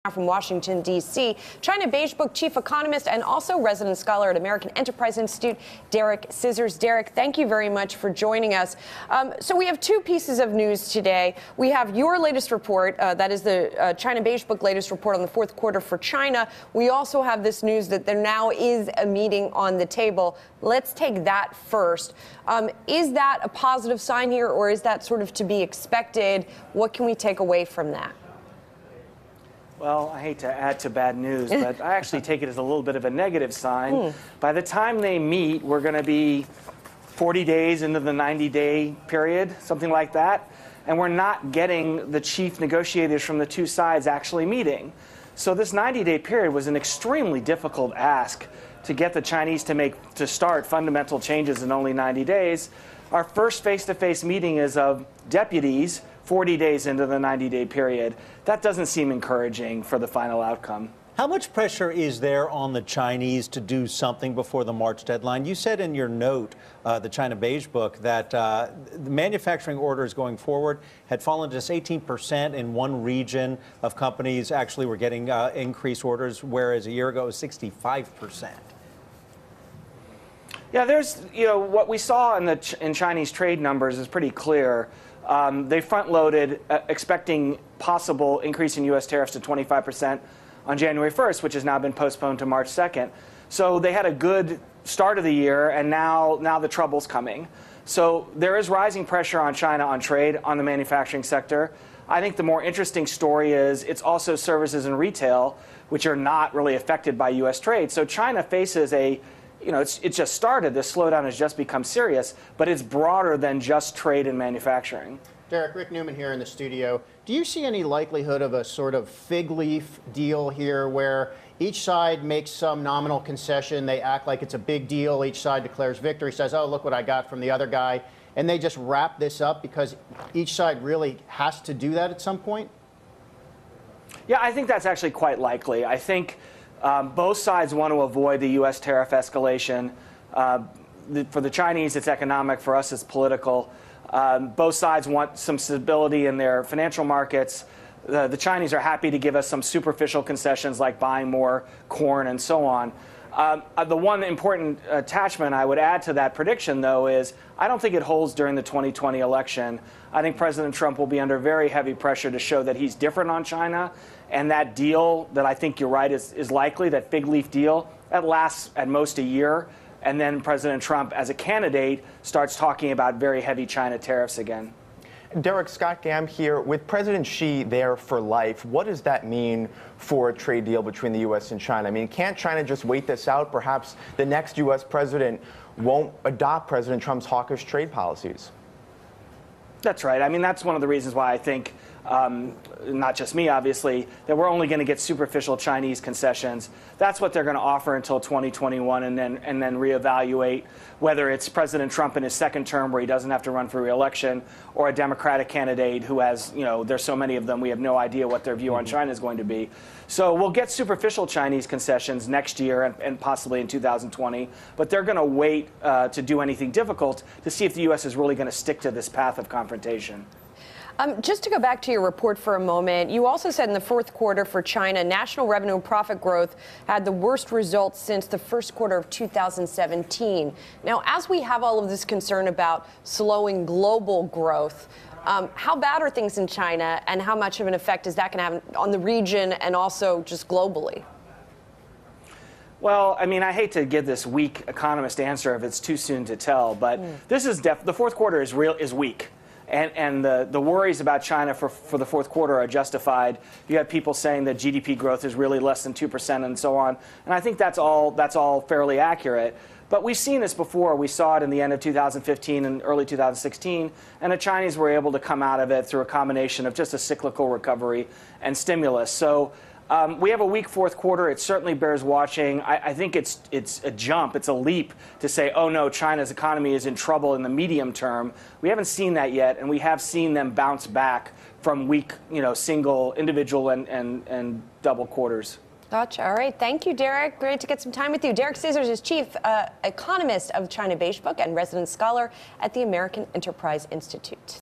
From Washington, D.C., China Beige Book chief economist and also resident scholar at American Enterprise Institute, Derek Scissors. Derek, thank you very much for joining us. So we have two pieces of news today. We have your latest report, that is the China Beige Book latest report on the fourth quarter for China. We also have this news that there now is a meeting on the table. Let's take that first. Is that a positive sign here, or is that sort of to be expected? What can we take away from that? Well, I hate to add to bad news, but I actually take it as a little bit of a negative sign. By the time they meet, we're going to be 40 days into the 90-day period, something like that, and we're not getting the chief negotiators from the two sides actually meeting. So this 90-day period was an extremely difficult ask to get the Chinese to start fundamental changes in only 90 days. Our first face-to-face meeting is of deputies 40 days into the 90-day period. That doesn't seem encouraging for the final outcome. How much pressure is there on the Chinese to do something before the March deadline? You said in your note, the China Beige Book, that the manufacturing orders going forward had fallen to just 18% in one region of companies actually were getting increased orders, whereas a year ago it was 65%. Yeah, there's, what we saw in Chinese trade numbers is pretty clear. They front-loaded, expecting possible increase in U.S. tariffs to 25% on January 1st, which has now been postponed to March 2nd. So they had a good start of the year, and now the trouble's coming. So there is rising pressure on China on trade, on the manufacturing sector. I think the more interesting story is it's also services and retail, which are not really affected by U.S. trade. So China faces it just started. This slowdown has just become serious, but it's broader than just trade and manufacturing. Derek, Rick Newman here in the studio. Do you see any likelihood of a sort of fig leaf deal here where each side makes some nominal concession, they act like it's a big deal, each side declares victory, says, oh, look what I got from the other guy, and they just wrap this up because each side really has to do that at some point? Yeah, I think that's actually quite likely. I think both sides want to avoid the U.S. tariff escalation. For the Chinese, it's economic. For us, it's political. Both sides want some stability in their financial markets. The Chinese are happy to give us some superficial concessions like buying more corn and so on. The one important attachment I would add to that prediction, though, is I don't think it holds during the 2020 election. I think President Trump will be under very heavy pressure to show that he's different on China. And that deal that I think you're right is likely, that fig leaf deal, that lasts at most a year. And then President Trump, as a candidate, starts talking about very heavy China tariffs again. Derek, Scott Gamm here. With President Xi there for life, what does that mean for a trade deal between the U.S. and China? I mean, can't China just wait this out? Perhaps the next U.S. president won't adopt President Trump's hawkish trade policies. That's right. I mean, that's one of the reasons why I think, not just me, obviously, that we're only going to get superficial Chinese concessions. That's what they're going to offer until 2021, and then reevaluate whether it's President Trump in his second term where he doesn't have to run for re-election, or a Democratic candidate who has, there's so many of them, we have no idea what their view on China is going to be. So we'll get superficial Chinese concessions next year and possibly in 2020, but they're going to wait to do anything difficult to see if the U.S. is really going to stick to this path of confrontation. Just to go back to your report for a moment, you also said in the fourth quarter for China, national revenue and profit growth had the worst results since the first quarter of 2017. Now, as we have all of this concern about slowing global growth, how bad are things in China, and how much of an effect is that going to have on the region and also just globally? Well, I mean, I hate to give this weak economist answer if it's too soon to tell, but this is the fourth quarter is weak. And the worries about China for the fourth quarter are justified. You have people saying that GDP growth is really less than 2% and so on. And I think that's all fairly accurate. But we've seen this before. We saw it in the end of 2015 and early 2016. And the Chinese were able to come out of it through a combination of just a cyclical recovery and stimulus. So we have a weak fourth quarter. It certainly bears watching. I think it's a jump. It's a leap to say, oh, no, China's economy is in trouble in the medium term. We haven't seen that yet, and we have seen them bounce back from weak, single, individual, and double quarters. Gotcha. All right. Thank you, Derek. Great to get some time with you. Derek Scissors is chief economist of China Beige Book and resident scholar at the American Enterprise Institute.